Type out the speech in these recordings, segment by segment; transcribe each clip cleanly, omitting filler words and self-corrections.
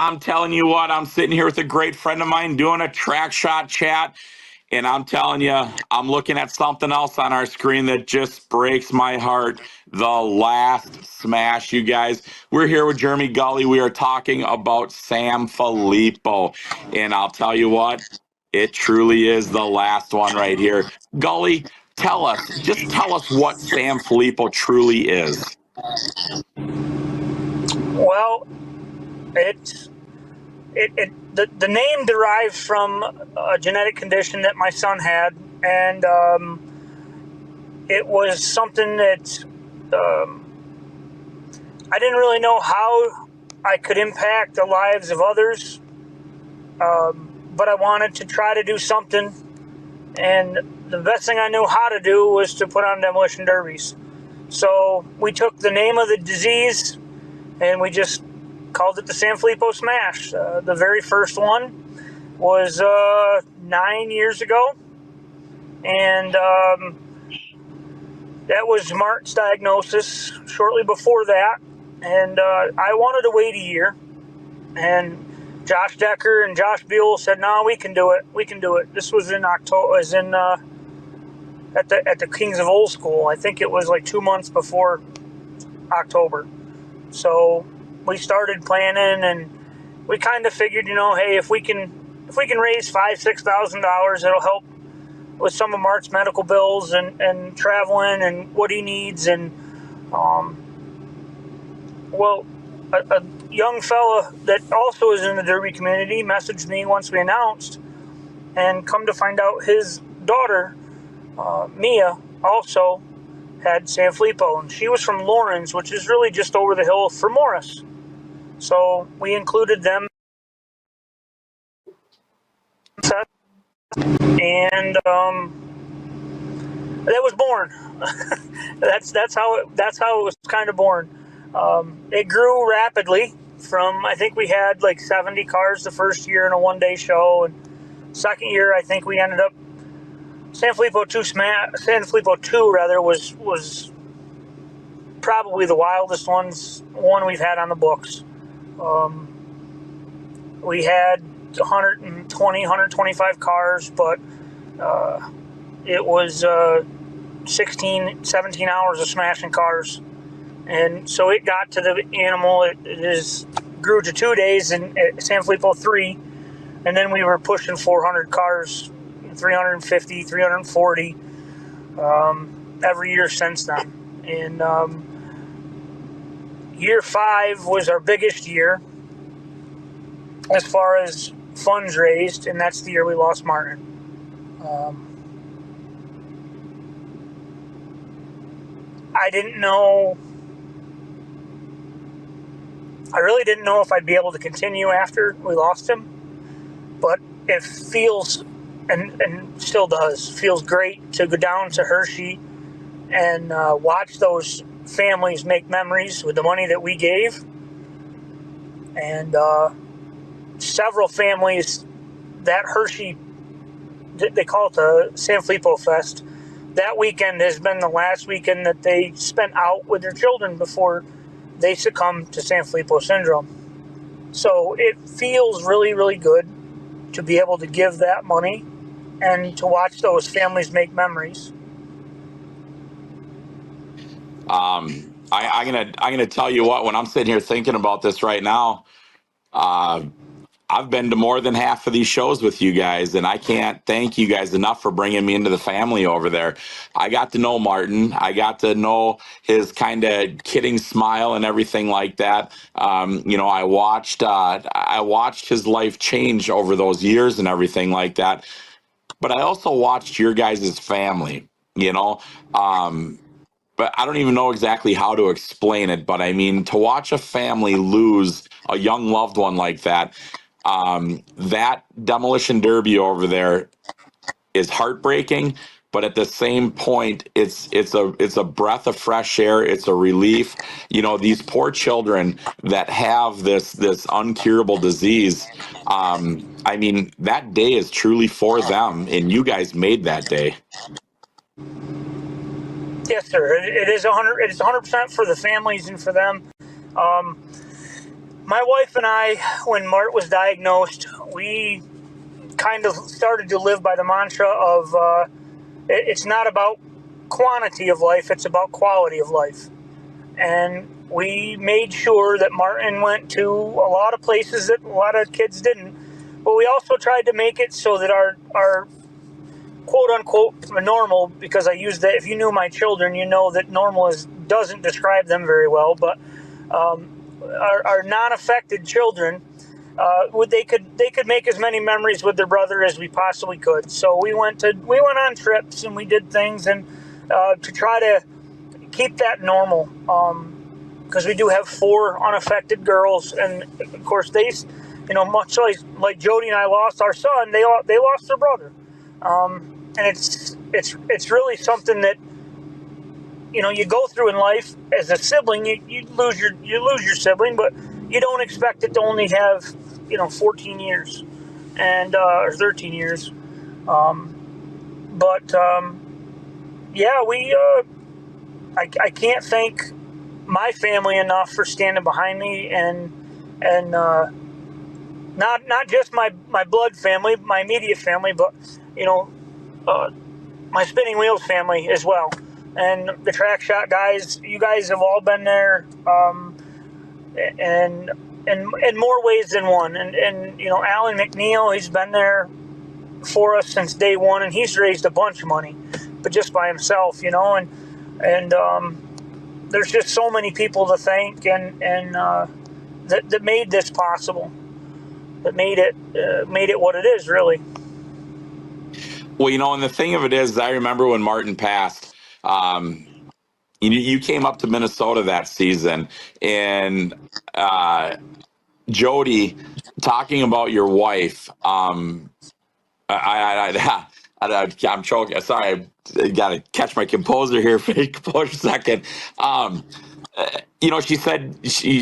I'm telling you what, I'm sitting here with a great friend of mine doing a track shot chat. And I'm telling you, I'm looking at something else on our screen that just breaks my heart. The last smash, you guys. We're here with Jeremy Gulley. We are talking about Sanfilippo. And I'll tell you what, it truly is the last one right here. Gulley, just tell us what Sanfilippo truly is. Well, the name derives from a genetic condition that my son had, and it was something that I didn't really know how I could impact the lives of others, but I wanted to try to do something, and the best thing I knew how to do was to put on demolition derbies. So we took the name of the disease and we just called it the Sanfilippo Smash. The very first one was 9 years ago, and that was Mark's diagnosis. Shortly before that, and I wanted to wait a year, and Josh Decker and Josh Buell said, "No, we can do it. We can do it." This was in October, at the Kings of Old School. I think it was like 2 months before October. So we started planning, and we kind of figured, hey, if we can raise $5,000-6,000, it'll help with some of Mark's medical bills and traveling and what he needs. And a young fella that also is in the derby community messaged me once we announced, and come to find out his daughter, Mia, also had Sanfilippo, and she was from Lawrence, which is really just over the hill from Morris. So we included them, and that was born. that's how it was kind of born. It grew rapidly. From, I think we had like 70 cars the first year in a one-day show, and second year I think we ended up Sanfilippo 2 rather was probably the wildest one we've had on the books. We had 125 cars, but it was 17 hours of smashing cars. And so it got to the animal. It grew to 2 days in Sanfilippo 3, and then we were pushing 400 cars, 350, 340 every year since then. And year 5 was our biggest year as far as funds raised, and that's the year we lost Martin. I really didn't know if I'd be able to continue after we lost him, but it feels, and still does, feels great to go down to Hershey and watch those families make memories with the money that we gave. And several families, that Hershey, they call it the Sanfilippo Fest, that weekend has been the last weekend that they spent out with their children before they succumb to Sanfilippo syndrome. So it feels really, really good to be able to give that money and to watch those families make memories. I'm gonna tell you what, when I'm sitting here thinking about this right now, I've been to more than half of these shows with you guys, and I can't thank you guys enough for bringing me into the family over there. I got to know Martin. I got to know his kind of kidding smile and everything like that. I watched his life change over those years and everything like that. But I also watched your guys' family, but I don't even know exactly how to explain it. But I mean, to watch a family lose a young loved one like that, that demolition derby over there is heartbreaking. But at the same point, it's a breath of fresh air. It's a relief. These poor children that have this uncurable disease. I mean, that day is truly for them, and you guys made that day. Yes, sir. It is 100%. It's 100% for the families and for them. my wife and I, when Mart was diagnosed, we kind of started to live by the mantra of it's not about quantity of life, it's about quality of life. And we made sure that Martin went to a lot of places that a lot of kids didn't. But we also tried to make it so that our quote unquote normal, because I use that, if you knew my children, you know that normal doesn't describe them very well, but our non-affected children, they could make as many memories with their brother as we possibly could. So we went on trips and we did things and to try to keep that normal, because we do have 4 unaffected girls, and of course they, much like Jody and I lost our son, they lost their brother, and it's really something that you go through in life as a sibling. You lose your sibling, but you don't expect it to only have 14 years and or 13 years, but yeah, I can't thank my family enough for standing behind me, and not just my blood family, my immediate family, but my spinning wheels family as well, and the track shot guys. You guys have all been there, and in more ways than one. And Alan McNeil, he's been there for us since day one, and he's raised a bunch of money, but just by himself, and there's just so many people to thank, and that made this possible, that made it what it is, really. Well, and the thing of it is, I remember when Martin passed, you came up to Minnesota that season, and Jody, talking about your wife, I'm choking. Sorry, I got to catch my composure here for a second. She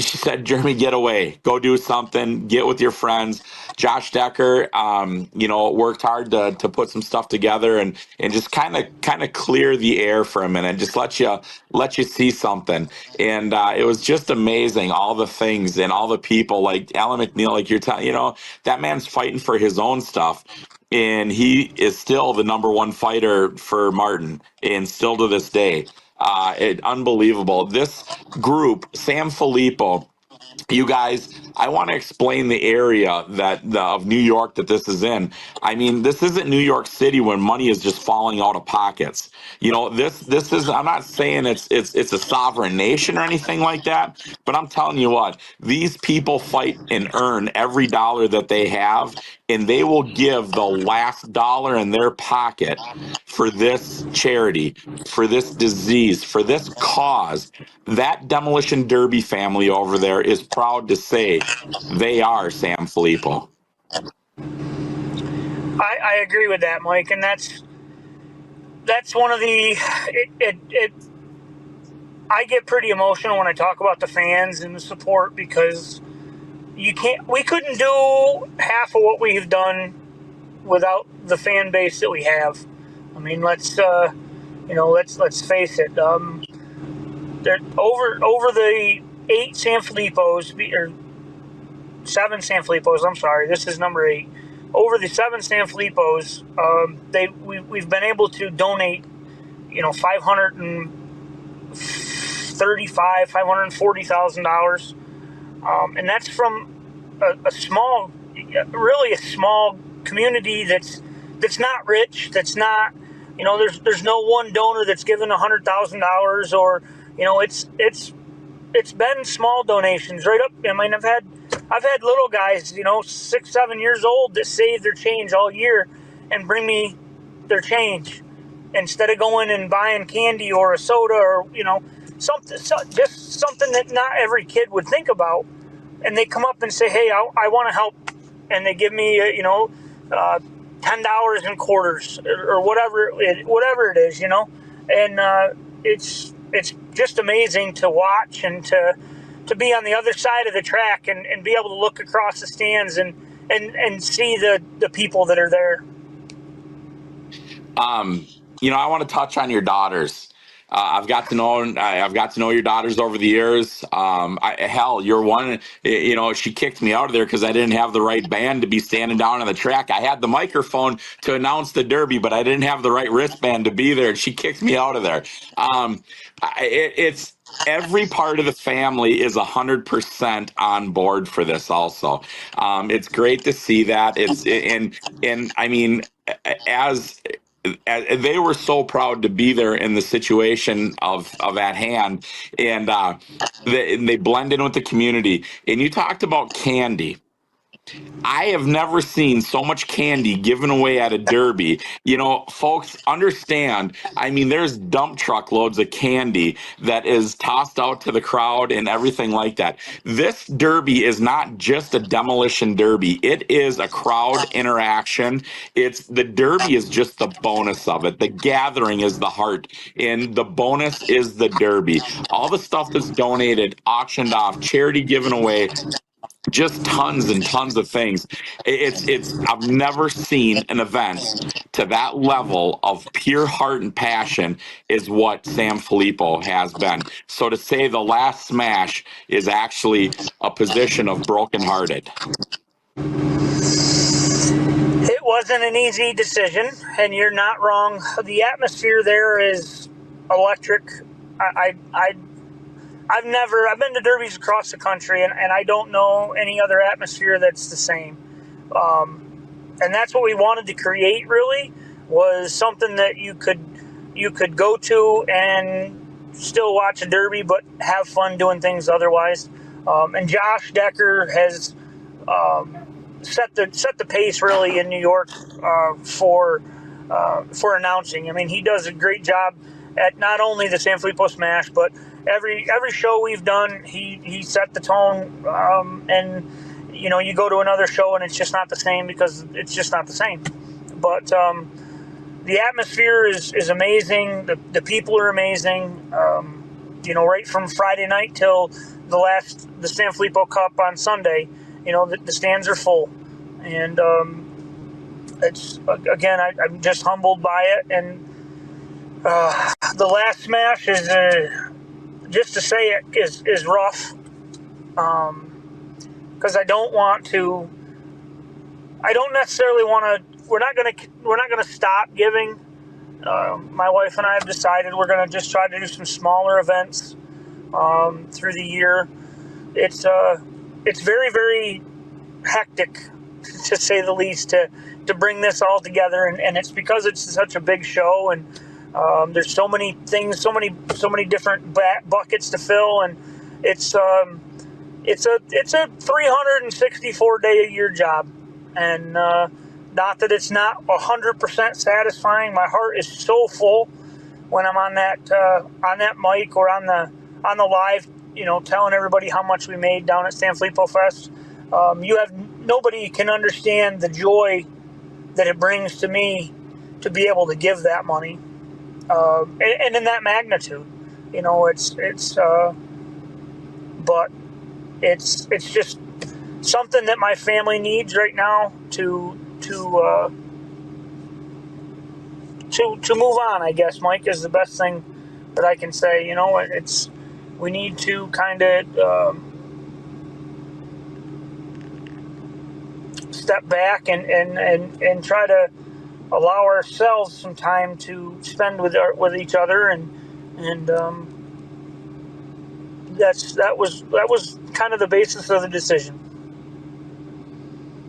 said, Jeremy, get away, go do something, get with your friends. Josh Decker, worked hard to put some stuff together and just kind of clear the air for a minute, just let you see something. And it was just amazing, all the things and all the people like Alan McNeil, like you're telling, that man's fighting for his own stuff. And he is still the number 1 fighter for Martin, and still to this day. Unbelievable. This group, Sanfilippo, you guys, I want to explain the area of New York that this is in. I mean, this isn't New York City when money is just falling out of pockets. This is. I'm not saying it's a sovereign nation or anything like that, but I'm telling you what, these people fight and earn every dollar that they have, and they will give the last dollar in their pocket for this charity, for this disease, for this cause. That Demolition Derby family over there is proud to say they are Sanfilippo. I agree with that, Mike, and that's one of the I get pretty emotional when I talk about the fans and the support, because we couldn't do half of what we've done without the fan base that we have. I mean, let's face it. Over the 8 Sanfilippos, or 7 Sanfilippos. I'm sorry, this is number 8. Over the 7 Sanfilippos, we've been able to donate, $540,000, and that's from a small community that's not rich. That's not, there's no one donor that's given $100,000, or it's been small donations right up. I mean, I've had little guys, 6, 7 years old, that save their change all year and bring me their change instead of going and buying candy or a soda, or just something that not every kid would think about. And they come up and say, "Hey, I want to help," and they give me $10 in quarters or whatever it is, and it's just amazing to watch, and to be on the other side of the track and be able to look across the stands and see the people that are there. I want to touch on your daughters. I've got to know your daughters over the years. Hell, you're one. You know, she kicked me out of there because I didn't have the right band to be standing down on the track. I had the microphone to announce the Derby, but I didn't have the right wristband to be there, and she kicked me out of there. It's every part of the family is 100% on board for this. Also, it's great to see that. And I mean, as they were so proud to be there in the situation of at hand, and they blend in with the community. And you talked about candy. I have never seen so much candy given away at a derby. You know, folks understand. I mean, there's dump truck loads of candy that is tossed out to the crowd and everything like that. This derby is not just a demolition derby. It is a crowd interaction. The derby is just the bonus of it. The gathering is the heart, and the bonus is the derby. All the stuff that's donated, auctioned off, charity given away, just tons and tons of things. I've never seen an event to that level of pure heart and passion is what Sanfilippo has been. So to say the last smash is actually a position of brokenhearted. It wasn't an easy decision, and you're not wrong. The atmosphere there is electric. I've been to derbies across the country, and I don't know any other atmosphere that's the same. And that's what we wanted to create, really, was something that you could go to and still watch a derby, but have fun doing things otherwise. And Josh Decker has set the pace really in New York for announcing. I mean, he does a great job at not only the Sanfilippo Smash, but every show we've done, he set the tone. And you know, you go to another show and it's just not the same, because it's just not the same. But the atmosphere is amazing. The people are amazing. You know, right from Friday night till the Sanfilippo Cup on Sunday, you know, the stands are full. And it's, again, I'm just humbled by it. And the last smash is, just to say it, is rough. Because I don't necessarily want to. We're not gonna stop giving. My wife and I have decided we're gonna just try to do some smaller events through the year. It's very, very hectic, to say the least, to bring this all together, and it's because it's such a big show, and there's so many things, so many different buckets to fill, and it's a 364-day-a-year job. And not that it's not 100% satisfying. My heart is so full when I'm on that mic or on the live, you know, telling everybody how much we made down at Sanfilippo Fest. Nobody can understand the joy that it brings to me to be able to give that money, and in that magnitude. You know, but it's just something that my family needs right now to move on, I guess, Mike, is the best thing that I can say. You know, we need to kind of step back and try to allow ourselves some time to spend with each other, and that was kind of the basis of the decision.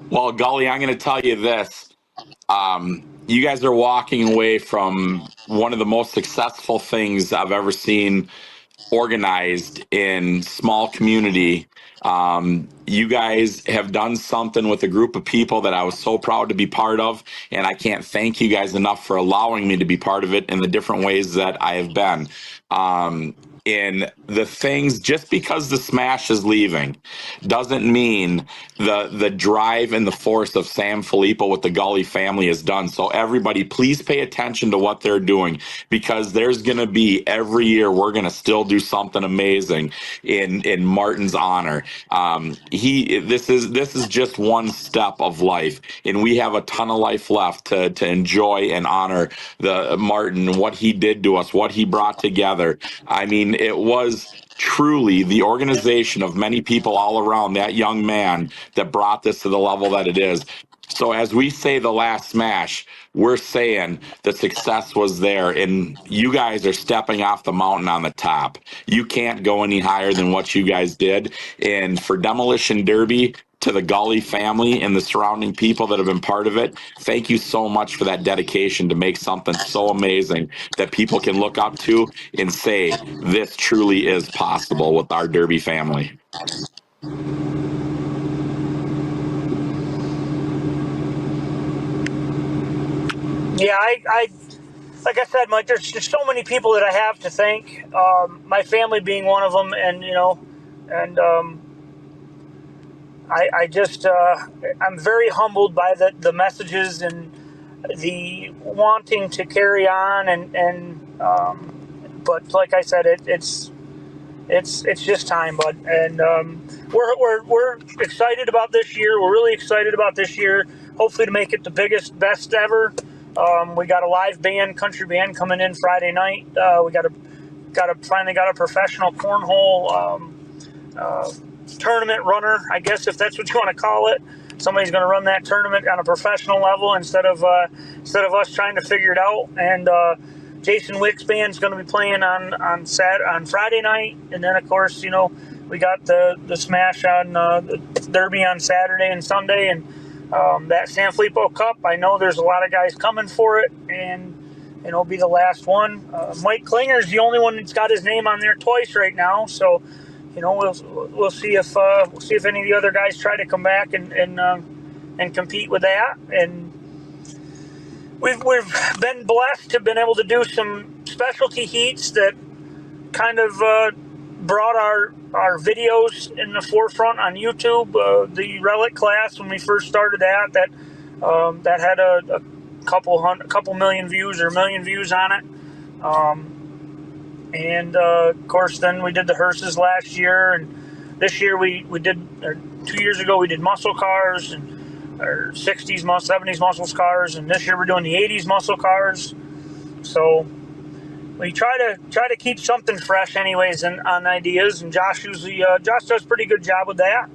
Well, Gulley, I'm going to tell you this. You guys are walking away from one of the most successful things I've ever seen organized in small community. You guys have done something with a group of people that I was so proud to be part of, and I can't thank you guys enough for allowing me to be part of it in the different ways that I have been. in the things. Just because the Smash is leaving doesn't mean the drive and the force of Sanfilippo with the Gulley family is done. So everybody, please pay attention to what they're doing, because there's going to be, every year we're going to still do something amazing in Martin's honor. This is just one step of life, and we have a ton of life left to enjoy and honor the Martin, what he did to us, what he brought together. I mean, it was truly the organization of many people all around that young man that brought this to the level that it is. So as we say the last Smash, we're saying the success was there, and you guys are stepping off the mountain on the top. You can't go any higher than what you guys did. And for Demolition Derby, to the Gulley family and the surrounding people that have been part of it, thank you so much for that dedication to make something so amazing that people can look up to and say, this truly is possible with our Derby family. Yeah, I like I said, Mike, there's just so many people that I have to thank. My family being one of them, and I just I'm very humbled by the messages and the wanting to carry on, but like I said, it's just time, bud, and we're excited about this year. We're really excited about this year. Hopefully to make it the best ever. We got a live band, country band coming in Friday night. We finally got a professional cornhole tournament runner, I guess, if that's what you want to call it. Somebody's going to run that tournament on a professional level instead of us trying to figure it out. And Jason Wick's band's going to be playing on Friday night, and then of course we got the Smash on the Derby on Saturday and Sunday, and that Sanfilippo Cup. I know there's a lot of guys coming for it, and it'll be the last one. Mike Klinger's the only one that's got his name on there twice right now, so we'll see if any of the other guys try to come back and compete with that. And we've been blessed to have been able to do some specialty heats that kind of brought our videos in the forefront on YouTube. The relic class, when we first started that had a couple million views or 1 million views on it. And of course, then we did the hearses last year, and this year we did, or 2 years ago we did muscle cars, and or 60s, 70s muscle cars, and this year we're doing the 80s muscle cars. So we try to keep something fresh, anyways, on ideas. And Josh does a pretty good job with that.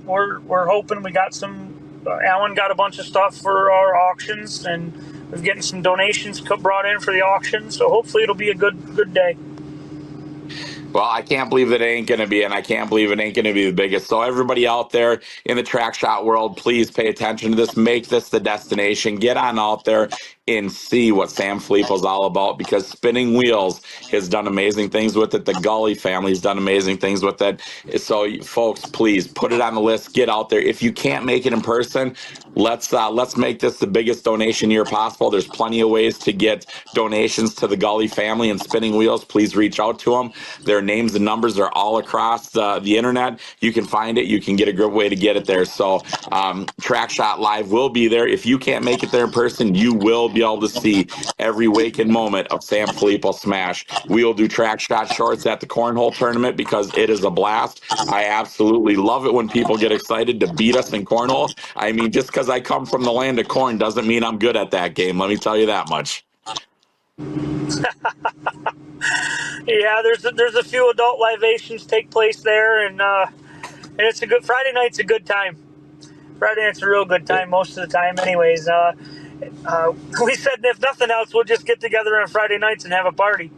We're hoping we got some. Alan got a bunch of stuff for our auctions, and we're getting some donations brought in for the auction. So hopefully it'll be a good day. Well, I can't believe it ain't going to be, and I can't believe it ain't going to be the biggest. So everybody out there in the track shot world, please pay attention to this. Make this the destination. Get on out there and see what Sanfilippo's all about, because Spinning Wheels has done amazing things with it. The Gulley family's done amazing things with it. So, folks, please put it on the list. Get out there. If you can't make it in person, let's make this the biggest donation year possible. There's plenty of ways to get donations to the Gulley family and Spinning Wheels. Please reach out to them. Their names and numbers are all across the internet. You can find it. You can get a good way to get it there. So TrackShotLive will be there. If you can't make it there in person, you will be able to see every waking moment of Sanfilippo Smash. We will do track shot shorts at the cornhole tournament because it is a blast. I absolutely love it when people get excited to beat us in cornhole. I mean, just because I come from the land of corn doesn't mean I'm good at that game. Let me tell you that much. Yeah, there's a few adult libations take place there, and it's a good Friday night's a good time. Friday night's a real good time most of the time, anyways. We said if nothing else, we'll just get together on Friday nights and have a party.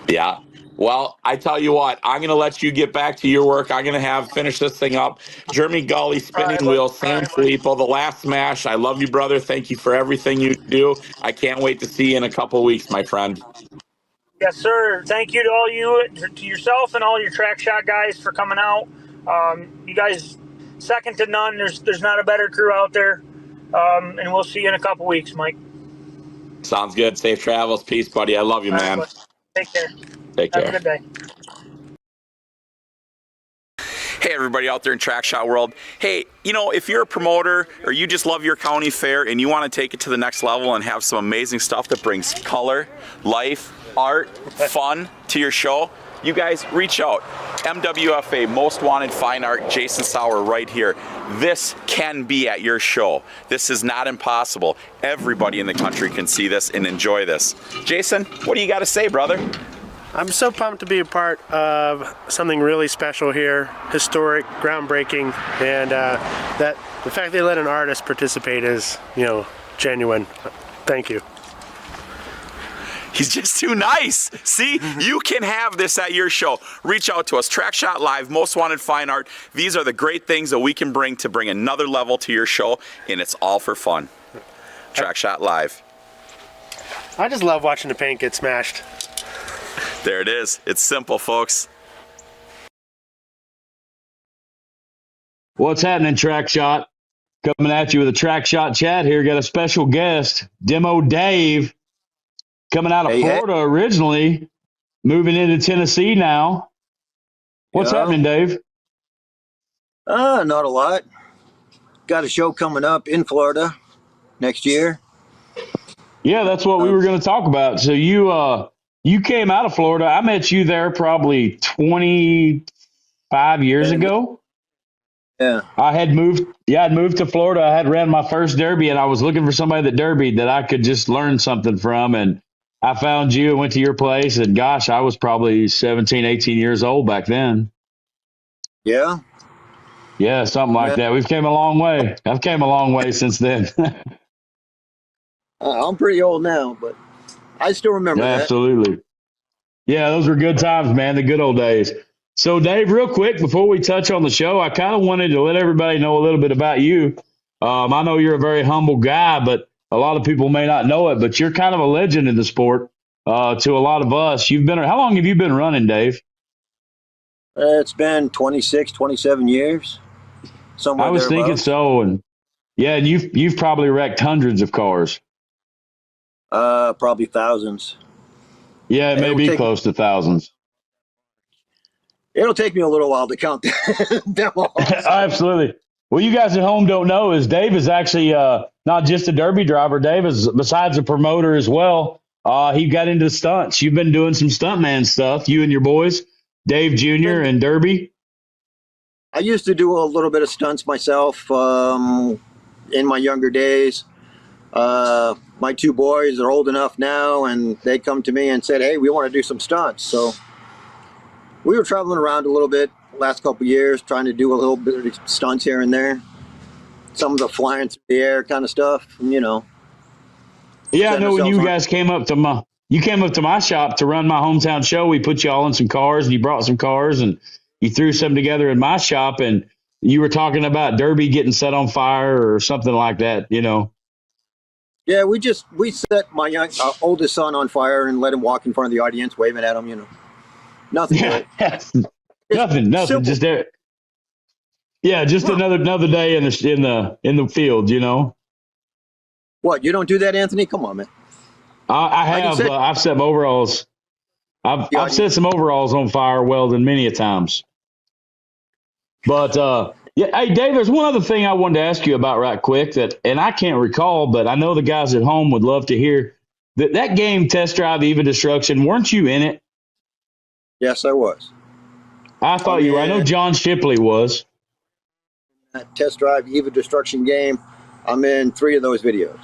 Yeah. Well, I tell you what, I'm going to let you get back to your work. I'm going to finish this thing up. Jeremy Gulley, Spinning Wheels, Sanfilippo, the last Smash. I love you, brother. Thank you for everything you do. I can't wait to see you in a couple weeks, my friend. Yes, sir. Thank you to all you, to yourself and all your track shot guys for coming out. You guys, second to none. There's not a better crew out there. And we'll see you in a couple weeks, Mike. Sounds good. Safe travels. Peace, buddy. I love you, All right, man. buddy. Take care. Take Have care. a good day. Hey, everybody out there in track shot world. Hey, you know, if you're a promoter or you just love your county fair and you want to take it to the next level and have some amazing stuff that brings color, life, art, fun to your show, you guys reach out. MWFA, Most Wanted Fine Art, Jason Sauer right here. This can be at your show. This is not impossible. Everybody in the country can see this and enjoy this. Jason, what do you got to say, brother? I'm so pumped to be a part of something really special here, historic, groundbreaking, and that the fact they let an artist participate is, you know, genuine. Thank you. He's just too nice. See, you can have this at your show. Reach out to us. TrackShotLive, Most Wanted Fine Art. These are the great things that we can bring to bring another level to your show, and it's all for fun. TrackShotLive. I just love watching the paint get smashed. There it is. It's simple, folks. What's happening, Track Shot? Coming at you with a Track Shot chat here. Got a special guest, Demo Dave, coming out of Florida originally, moving into Tennessee now. What's happening, Dave? Not a lot. Got a show coming up in Florida next year. Yeah, that's what we were going to talk about. So you came out of Florida. I met you there probably 25 years ago. Yeah. I'd moved to Florida. I had ran my first derby, and I was looking for somebody that derbied that I could just learn something from. And I found you and went to your place. And gosh, I was probably 17, 18 years old back then. Yeah. Yeah, something like that. We've came a long way. I've came a long way since then. I'm pretty old now, but I still remember that. Absolutely. Yeah, those were good times, man, the good old days. So, Dave, real quick, before we touch on the show, I kind of wanted to let everybody know a little bit about you. I know you're a very humble guy, but a lot of people may not know it, but you're kind of a legend in the sport to a lot of us. How long have you been running, Dave? It's been 26, 27 years. Somewhere I was thinking so. And yeah, and you've probably wrecked hundreds of cars. Probably thousands. Yeah, it may be close to thousands. It'll take me a little while to count them all. Absolutely. Well, you guys at home don't know is Dave is actually not just a derby driver. Dave is, besides a promoter as well. He got into stunts. You've been doing some stuntman stuff, you and your boys, Dave Jr. and Derby. I used to do a little bit of stunts myself in my younger days. My two boys are old enough now, and they come to me and said, hey, we want to do some stunts. So we were traveling around a little bit the last couple of years, trying to do a little bit of stunts here and there. Some of the flying through the air kind of stuff, you know. Yeah, I know when you guys came up to my shop to run my hometown show, we put you all in some cars, and you brought some cars, and you threw some together in my shop, and you were talking about Derby getting set on fire or something like that, you know. Yeah, we set my oldest son on fire and let him walk in front of the audience, waving at him, you know. Nothing. Nothing. Simple. Just there. Yeah, just another day in the field, you know. What, you don't do that, Anthony? Come on, man. I have. I've set overalls. I've set some overalls on fire welding many a times. But yeah, hey Dave, there's one other thing I wanted to ask you about right quick and I can't recall, but I know the guys at home would love to hear that game Test Drive Eva Destruction. Weren't you in it? Yes, I was. I thought you were. I know John Shipley was. That Test Drive Eva Destruction game, I'm in 3 of those videos.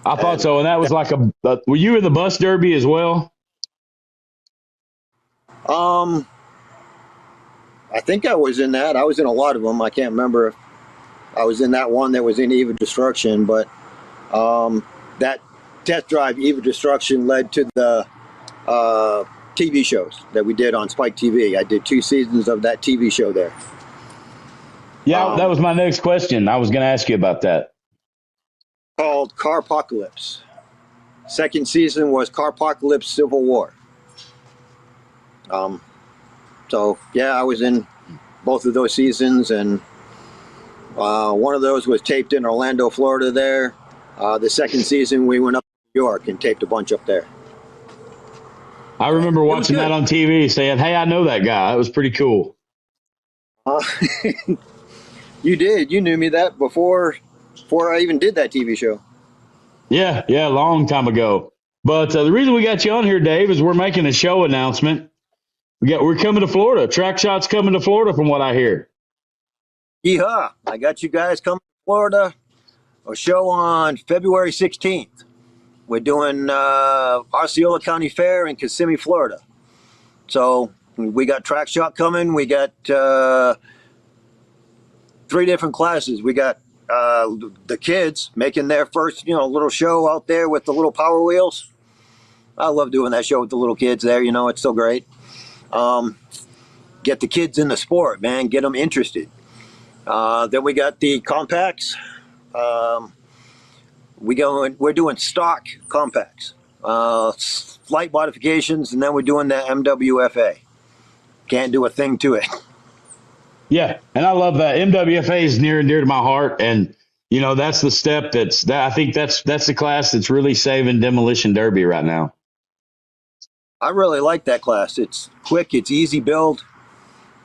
I thought so, and that was like were you in the bus derby as well? I think I was in that. I was in a lot of them. I can't remember if I was in that one that was in Eva Destruction, but that Test Drive Eva Destruction led to the TV shows that we did on Spike TV. I did 2 seasons of that TV show there. Yeah, that was my next question. I was going to ask you about that. Called Carpocalypse. Second season was Carpocalypse Civil War. So yeah, I was in both of those seasons, and one of those was taped in Orlando, Florida there. The second season, we went up to New York and taped a bunch up there. I remember watching that on TV, saying, "Hey, I know that guy." That was pretty cool. You did. You knew me that before I even did that TV show. Yeah, a long time ago. But the reason we got you on here, Dave, is we're making a show announcement. We're coming to Florida. Track Shot's coming to Florida, from what I hear. Yeehaw! I got you guys coming to Florida. A show on February 16th. We're doing Osceola County Fair in Kissimmee, Florida. So we got Track Shot coming. We got 3 different classes. We got the kids making their first, little show out there with the little Power Wheels. I love doing that show with the little kids there. It's so great. Get the kids in the sport, man. Get them interested. Then we got the compacts. We're doing stock compacts, slight modifications, and then we're doing the MWFA. Can't do a thing to it. Yeah, and I love that. MWFA is near and dear to my heart, and that's the step I think that's the class that's really saving Demolition Derby right now. I really like that class. It's quick, it's easy build.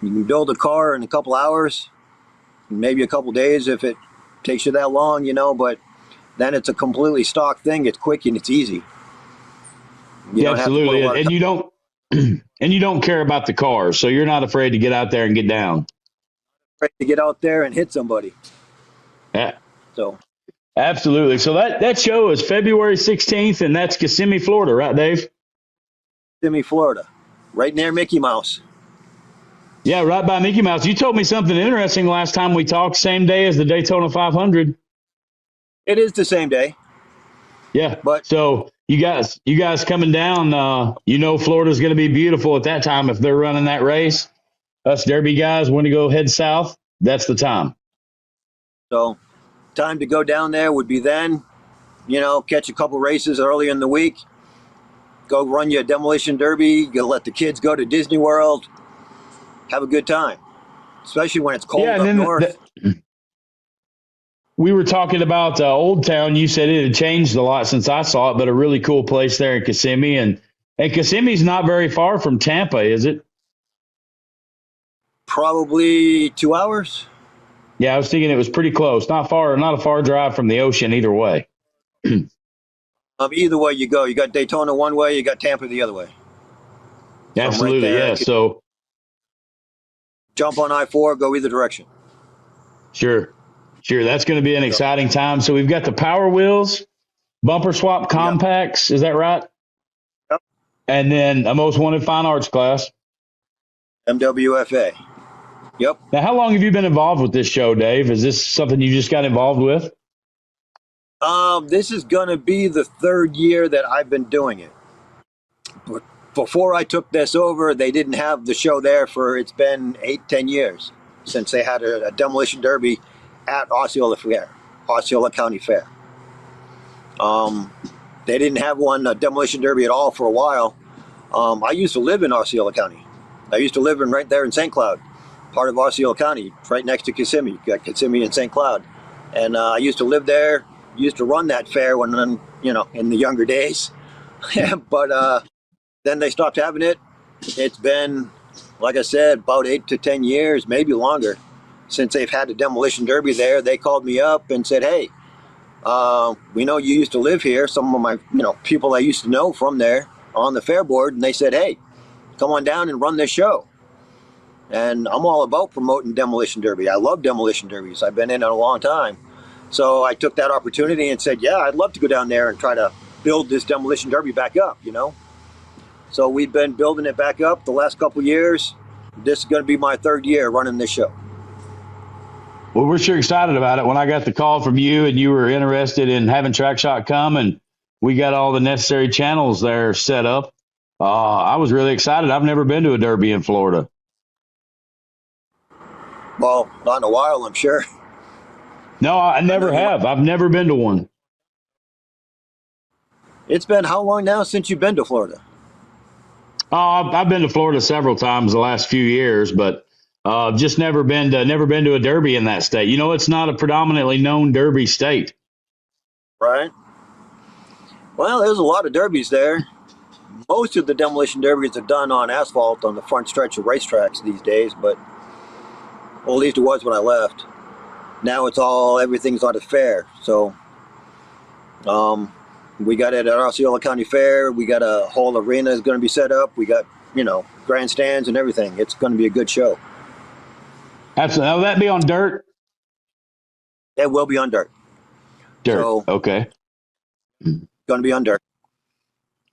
You can build a car in a couple hours, maybe a couple days if it takes you that long, but then it's a completely stock thing. It's quick and it's easy. Yeah, absolutely. And you don't care about the cars, so you're not afraid to get out there and get down. Afraid to get out there and hit somebody. Yeah. So absolutely. So that show is February 16th, and that's Kissimmee, Florida, right, Dave? Kissimmee, Florida, right near Mickey Mouse. Yeah, right by Mickey Mouse. You told me something interesting last time we talked, same day as the Daytona 500. It is the same day. Yeah. But so you guys coming down, Florida's going to be beautiful at that time if they're running that race. Us Derby guys want to go head south. That's the time. So time to go down there would be then, catch a couple races early in the week. Go run your Demolition Derby. Go let the kids go to Disney World. Have a good time, especially when it's cold up north. We were talking about Old Town. You said it had changed a lot since I saw it, but a really cool place there in Kissimmee. And Kissimmee's not very far from Tampa, is it? Probably 2 hours. Yeah, I was thinking it was pretty close. Not a far drive from the ocean either way. Either way you go. You got Daytona one way, you got Tampa the other way. Absolutely, right there, yeah. So jump on I-4, go either direction. Sure. That's going to be an exciting time. So we've got the Power Wheels, bumper swap compacts. Yep. Is that right? Yep. And then a Most Wanted Fine Arts class. MWFA. Yep. Now, how long have you been involved with this show, Dave? Is this something you just got involved with? This is going to be the 3rd year that I've been doing it. But before I took this over, they didn't have the show there it's been 8-10 years since they had a Demolition Derby at Osceola County Fair. They didn't have a Demolition Derby at all for a while. I used to live in Osceola County. I used to live right there in St. Cloud, part of Osceola County, right next to Kissimmee. You got Kissimmee and St. Cloud. And I used to live there, used to run that fair when, in the younger days. But then they stopped having it. It's been, like I said, about 8 to 10 years, maybe longer, since they've had the Demolition Derby there. They called me up and said, hey, we know you used to live here. Some of my, people I used to know from there on the fair board, and they said, hey, come on down and run this show. And I'm all about promoting Demolition Derby. I love Demolition Derbies. I've been in it a long time. So I took that opportunity and said, yeah, I'd love to go down there and try to build this Demolition Derby back up, So we've been building it back up the last couple years. This is going to be my 3rd year running this show. Well, we're sure excited about it. When I got the call from you and you were interested in having TrackShot come, and we got all the necessary channels there set up, I was really excited. I've never been to a Derby in Florida. Well, not in a while, I'm sure. No, I never have. I've never been to one. It's been how long now since you've been to Florida? I've been to Florida several times the last few years, but just never been to a Derby in that state. It's not a predominantly known Derby state. Right. Well, there's a lot of derbies there. Most of the demolition derbies are done on asphalt on the front stretch of racetracks these days, but well, at least it was when I left. Now everything's on the fair. So we got it at Osceola County Fair. We got a whole arena is going to be set up. We got, grandstands and everything. It's going to be a good show. Absolutely. Will that be on dirt? It will be on dirt. Dirt. So, okay. Going to be on dirt.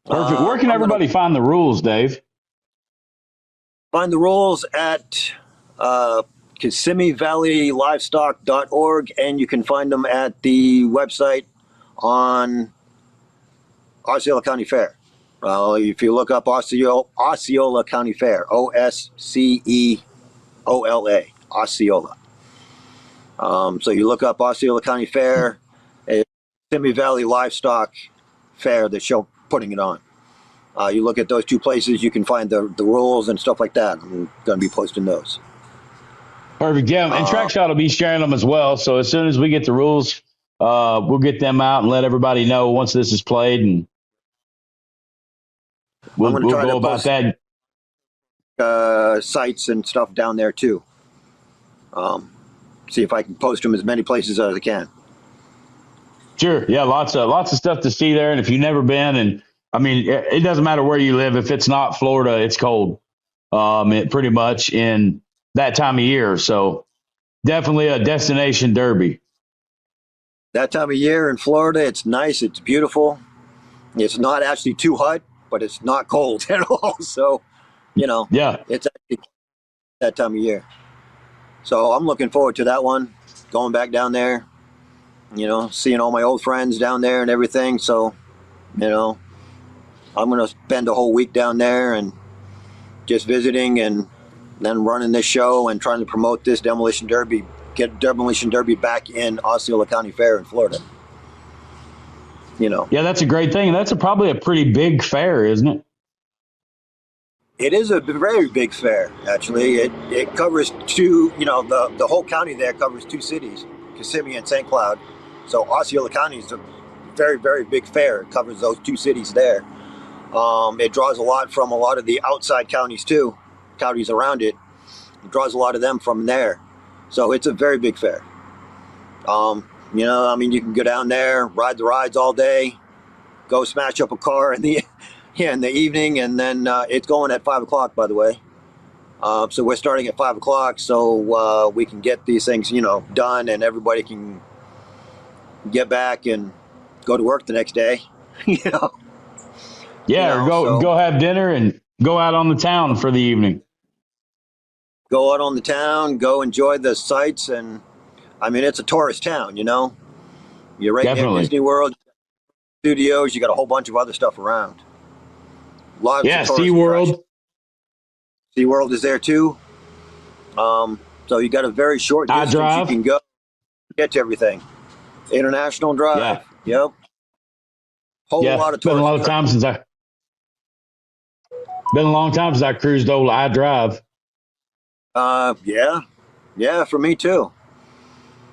Perfect. Where can everybody find the rules, Dave? Find the rules at KissimmeeValleyLivestock.org, and you can find them at the website on Osceola County Fair. If you look up Osceola County Fair, Osceola, Osceola. So you look up Osceola County Fair, Kissimmee Valley Livestock Fair that show putting it on. You look at those two places, you can find the rules and stuff like that. I'm going to be posting those. Perfect. Yeah, and TrackShot will be sharing them as well. So as soon as we get the rules, we'll get them out and let everybody know once this is played, and we'll go about that. Sites and stuff down there too. See if I can post them as many places as I can. Sure. Yeah, lots of stuff to see there. And if you've never been, and I mean, it doesn't matter where you live. If it's not Florida, it's cold. Pretty much in that time of year. So definitely a destination derby. That time of year in Florida, it's nice. It's beautiful. It's not actually too hot, but it's not cold at all. So, yeah, it's actually that time of year. So I'm looking forward to that one. Going back down there, seeing all my old friends down there and everything. So, I'm going to spend a whole week down there and just visiting and then running this show and trying to promote this Demolition Derby, get Demolition Derby back in Osceola County Fair in Florida. Yeah, that's a great thing. That's probably a pretty big fair, isn't it? It is a very big fair, actually. It covers two, the whole county there covers two cities, Kissimmee and St. Cloud. So Osceola County is a very, very big fair. It covers those two cities there. It draws a lot from a lot of the outside counties too, counties around it. It draws a lot of them from there. So it's a very big fair. You can go down there, ride the rides all day, go smash up a car in the evening, and then it's going at 5 o'clock, by the way. So we're starting at 5 o'clock, so we can get these things, done, and everybody can get back and go to work the next day. Yeah, or go have dinner and go out on the town for the evening. Go out on the town, go enjoy the sights, and it's a tourist town. You're right near Disney World, studios. You got a whole bunch of other stuff around. Lots of SeaWorld. SeaWorld is there too. So you got a very short distance you can go get to everything. International Drive. Yeah. Yep. Whole lot of tourists. Been a long time since I cruised old iDrive. Yeah, for me too.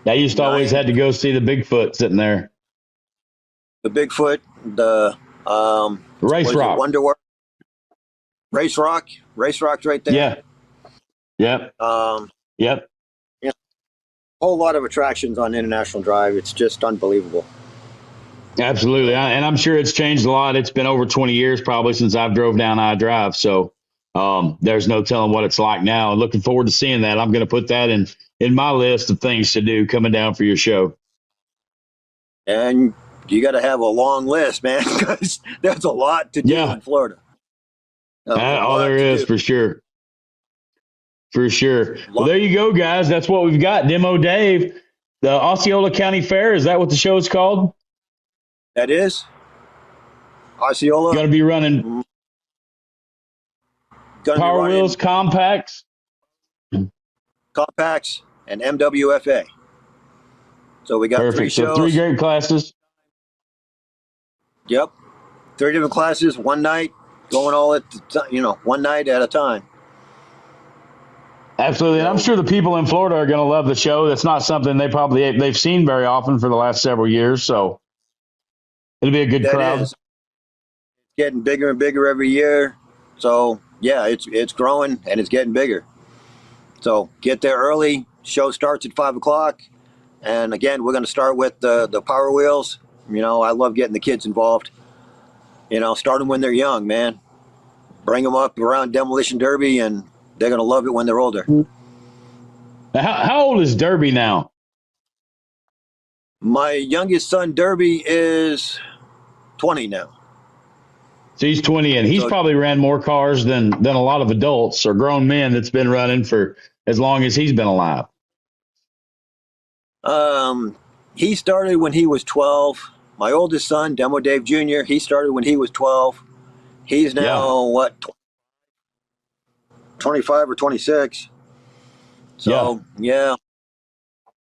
I used to always had to go see the Bigfoot sitting there. The Bigfoot, the Race Rock. Wonderworld. Race Rock's right there. Yeah. Yep. Yep. Yeah. Whole lot of attractions on International Drive. It's just unbelievable. Absolutely. And I'm sure it's changed a lot. It's been over 20 years probably since I've drove down iDrive. So there's no telling what it's like now. And looking forward to seeing that. I'm going to put that in my list of things to do coming down for your show. And you got to have a long list, man, because there's a lot to do in Florida. There is for sure. For sure. Well, there you go, guys. That's what we've got. Demo Dave, the Osceola County Fair. Is that what the show is called? That is. Osceola. Going to be running Power Wheels, Compacts, and MWFA. So we got 3 shows. So 3 great classes. Yep. 3 different classes, one night, going all at one night at a time. Absolutely. And I'm sure the people in Florida are going to love the show. That's not something they've seen very often for the last several years. So It'll be a good That crowd. is getting bigger and bigger every year. So yeah, it's growing and it's getting bigger. So get there early. Show starts at 5 o'clock. And again, we're going to start with the Power Wheels. You know, I love getting the kids involved. You know, start them when they're young, man. Bring them up around Demolition Derby, and they're going to love it when they're older. How old is Derby now? My youngest son, Derby, is 20 now. So he's 20, and he's probably ran more cars than a lot of adults or grown men that's been running for as long as he's been alive. He started when he was 12. My oldest son, Demo Dave Jr., he started when he was 12. He's now, what, 25 or 26. So, yeah,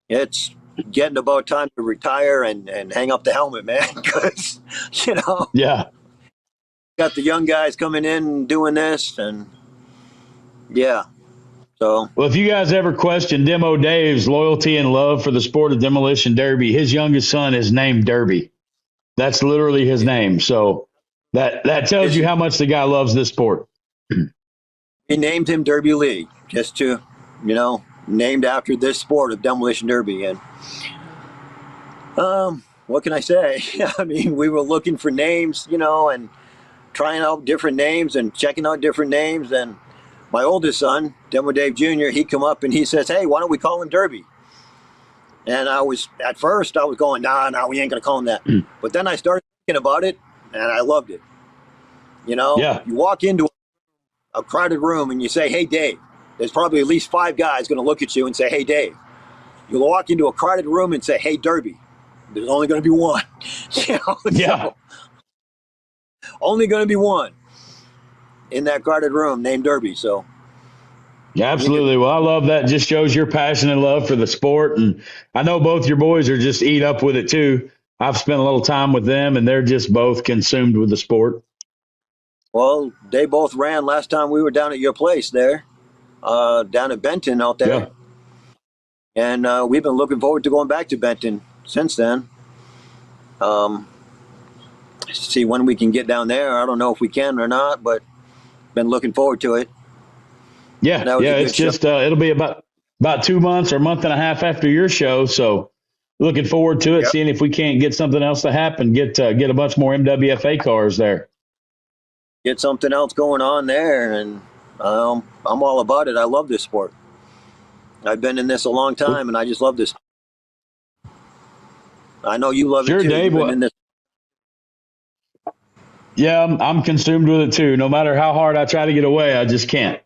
it's getting about time to retire and hang up the helmet, man, because, you know, got the young guys coming in and doing this, and, yeah. So, well, if you guys ever question Demo Dave's loyalty and love for the sport of Demolition Derby, his youngest son is named Derby. That's literally his name. So that tells you how much the guy loves this sport. We named him Derby Lee, just to, you know, named after this sport of Demolition Derby. And what can I say? I mean, we were looking for names, you know, and trying out different names and checking out different names. And my oldest son, Demo Dave Jr., he come up and he says, hey, why don't we call him Derby? And at first I was going, nah, we ain't going to call him that. But then I started thinking about it, and I loved it. You know, you walk into a crowded room and you say, hey, Dave, there's probably at least 5 guys going to look at you and say, hey, Dave. You walk into a crowded room and say, hey, Derby. There's only going to be one. You know? So, only going to be one in that crowded room named Derby. So. Yeah, absolutely. Well, I love that. It just shows your passion and love for the sport. And I know both your boys are just eat up with it too. I've spent a little time with them, and they're just both consumed with the sport. Well, they both ran last time we were down at your place there, down at Benton out there. Yeah. And we've been looking forward to going back to Benton since then. See when we can get down there. I don't know if we can or not, but been looking forward to it. Yeah, it's just it'll be about 2 months or a month and a half after your show, so looking forward to it. Seeing if we can't get something else to happen, get a bunch more MWFA cars there. Get something else going on there, and I'm all about it. I love this sport. I've been in this a long time, and I just love this. I know you love it too. Dave. Yeah, I'm consumed with it too. No matter how hard I try to get away, I just can't.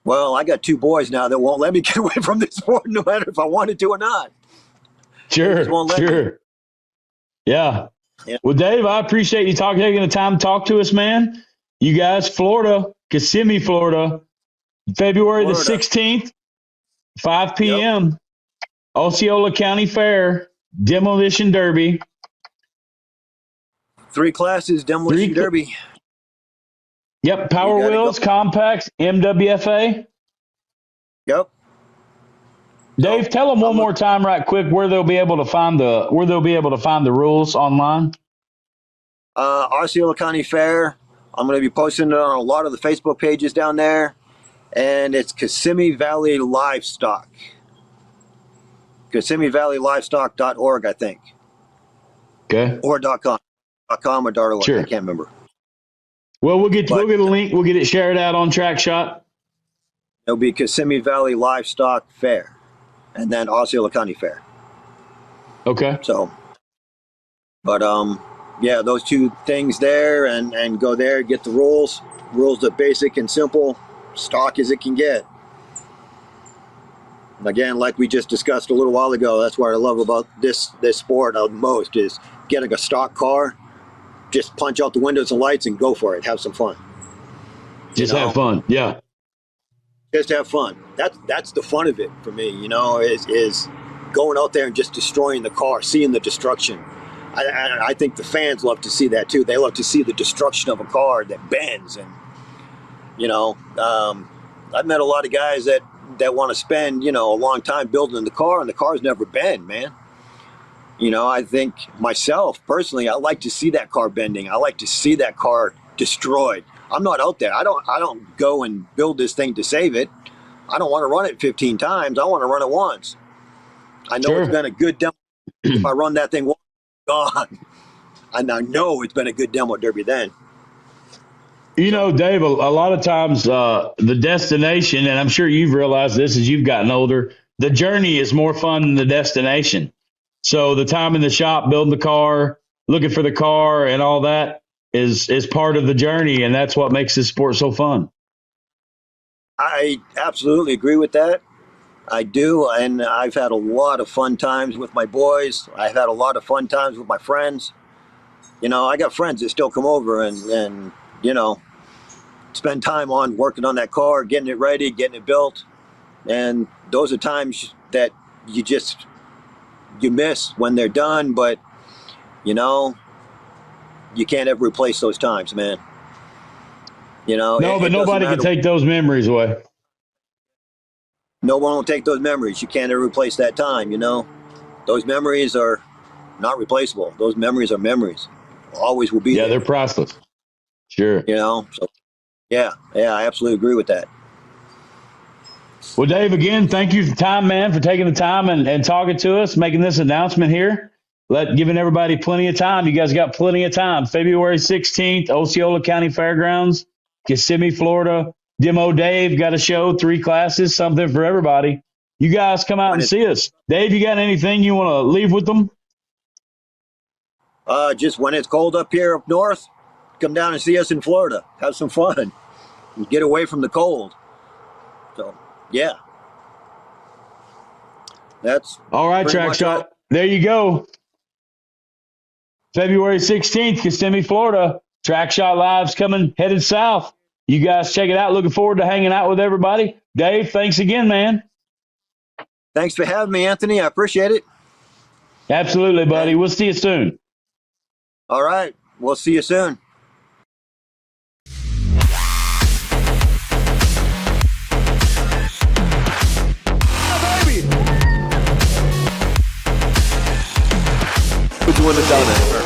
Well, I got 2 boys now that won't let me get away from this sport, no matter if I wanted to or not. Sure. Yeah. Well, Dave, I appreciate you taking the time to talk to us, man. You guys, Florida, Kissimmee, Florida, February the 16th, 5 p.m., Osceola County Fair, Demolition Derby. 3 classes, Demolition Derby. Yep, Power Wheels, Compacts, MWFA. Yep. Dave, tell them one more time, right quick, where they'll be able to find the rules online. Osceola County Fair. I'm going to be posting it on a lot of the Facebook pages down there, and it's Kissimmee Valley Livestock. KissimmeeValleyLivestock.org, I think. Okay. Or .com. .com or .org. Sure. I can't remember. Well, we'll get a link. We'll get it shared out on TrackShot. It'll be Kissimmee Valley Livestock Fair, and then Osceola County Fair. Okay. So, but yeah, those 2 things there, and go there, get the rules. Rules are basic and simple, stock as it can get. Again, like we just discussed a little while ago, that's what I love about this sport most is getting a stock car. Just punch out the windows and lights and go for it. Have some fun. Just have fun. Yeah. Just have fun. That's the fun of it for me, you know, is going out there and just destroying the car, seeing the destruction. I think the fans love to see that too. They love to see the destruction of a car that bends. And, you know, I've met a lot of guys that want to spend, you know, a long time building the car, and the cars never bend, man. You know, I think myself personally, I like to see that car bending. I like to see that car destroyed. I'm not out there. I don't go and build this thing to save it. I don't want to run it 15 times. I want to run it once. I know it's been a good demo. If I run that thing once, gone. And I know it's been a good demo derby then. You know, Dave, a lot of times the destination, and I'm sure you've realized this as you've gotten older, the journey is more fun than the destination. So the time in the shop, building the car, looking for the car and all that is part of the journey. And that's what makes this sport so fun. I absolutely agree with that. I do. And I've had a lot of fun times with my boys. I've had a lot of fun times with my friends. You know, I got friends that still come over and you know, spend time on working on that car, getting it ready, getting it built. And those are times that you miss when they're done, but you know, you can't ever replace those times, man. You know, no, but nobody can take those memories away. No one will take those memories. You can't ever replace that time, you know. Those memories are not replaceable. Those memories are memories. Always will be there. Yeah, they're priceless. Sure. You know, so yeah, I absolutely agree with that. Well, Dave, again, thank you for the time, man, for taking the time and talking to us, making this announcement here, giving everybody plenty of time. You guys got plenty of time. February 16th, Osceola County Fairgrounds, Kissimmee, Florida. Demo Dave got a show, 3 classes, something for everybody. You guys come out and see us. Dave, you got anything you want to leave with them? Just when it's cold up here up north, come down and see us in Florida. Have some fun. And get away from the cold. So, yeah. That's all right, TrackShot. There you go. February 16th, Kissimmee, Florida. TrackShotLive's coming, headed south. You guys check it out. Looking forward to hanging out with everybody. Dave, thanks again, man. Thanks for having me, Anthony. I appreciate it. Absolutely, buddy. We'll see you soon. All right. We'll see you soon. Put you in the down there.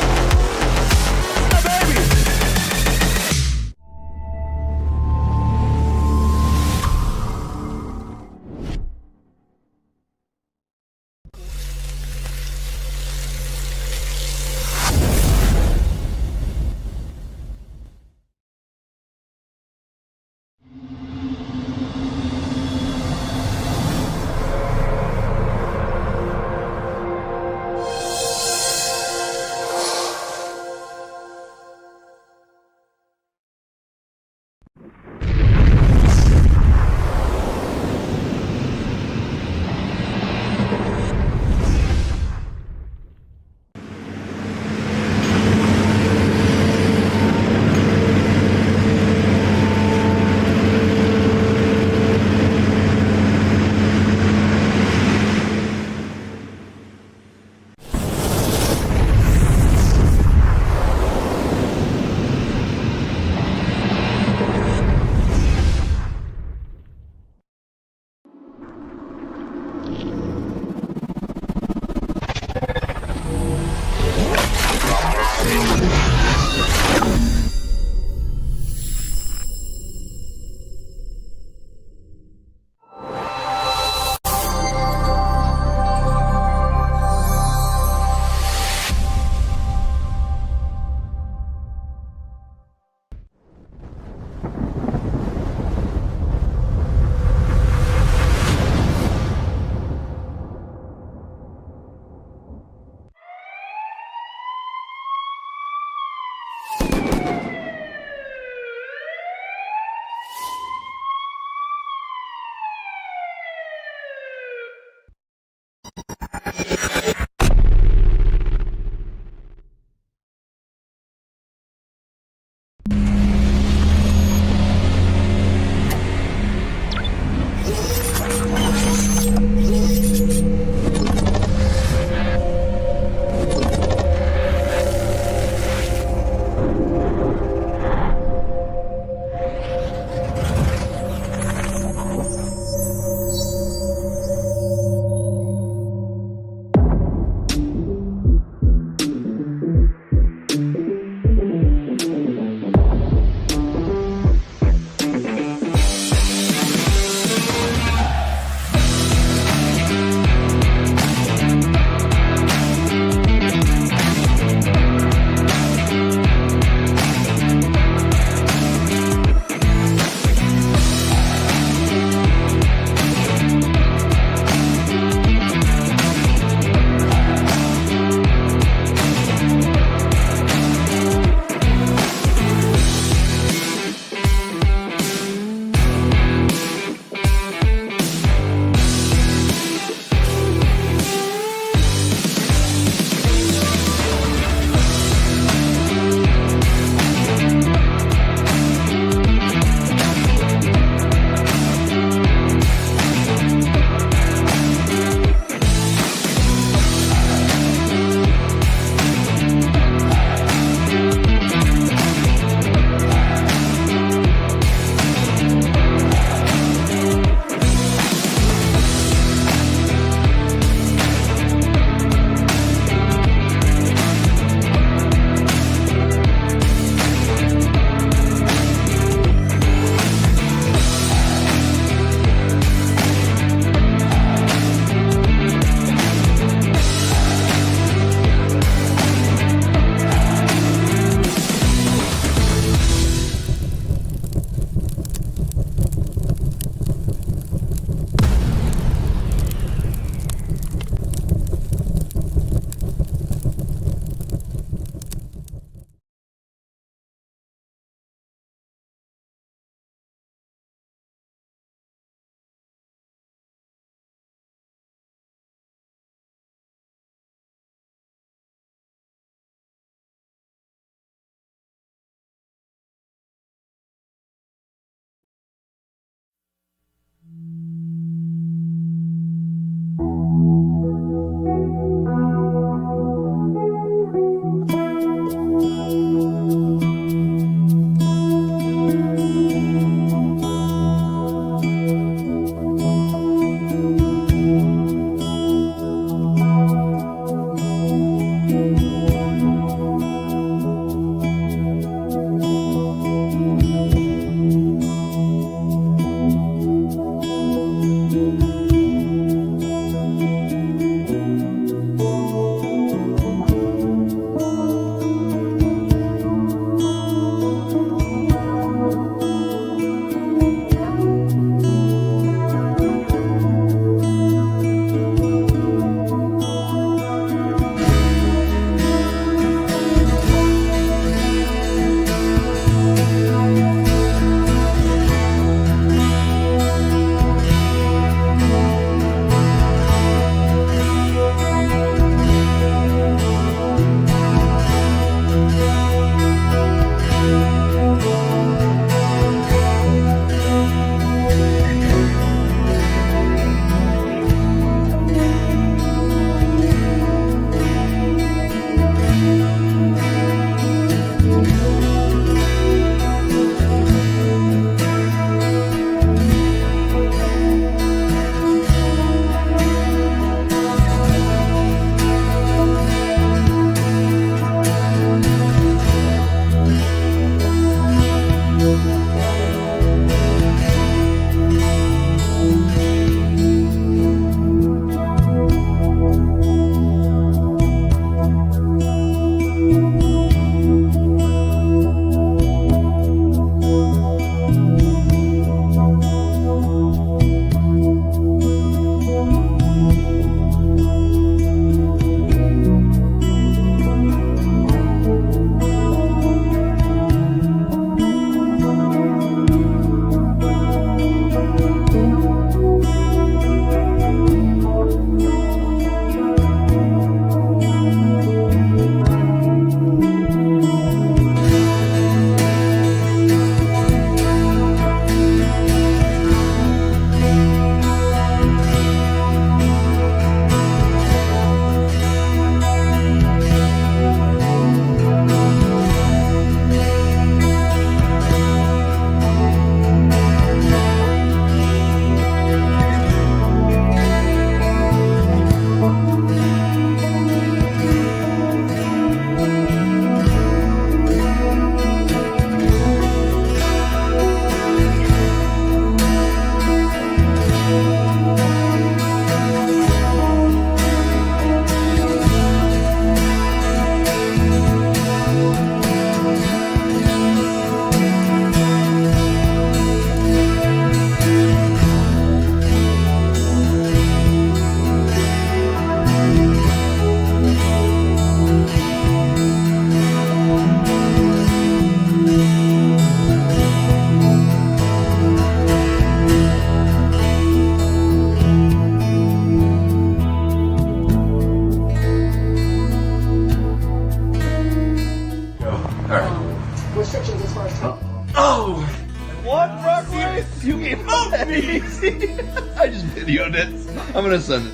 I just videoed it. I'm gonna send it.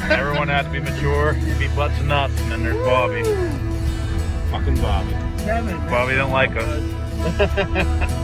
Everyone has to be mature, be butts and nuts, and then there's Bobby. Fucking Bobby. Bobby don't like us.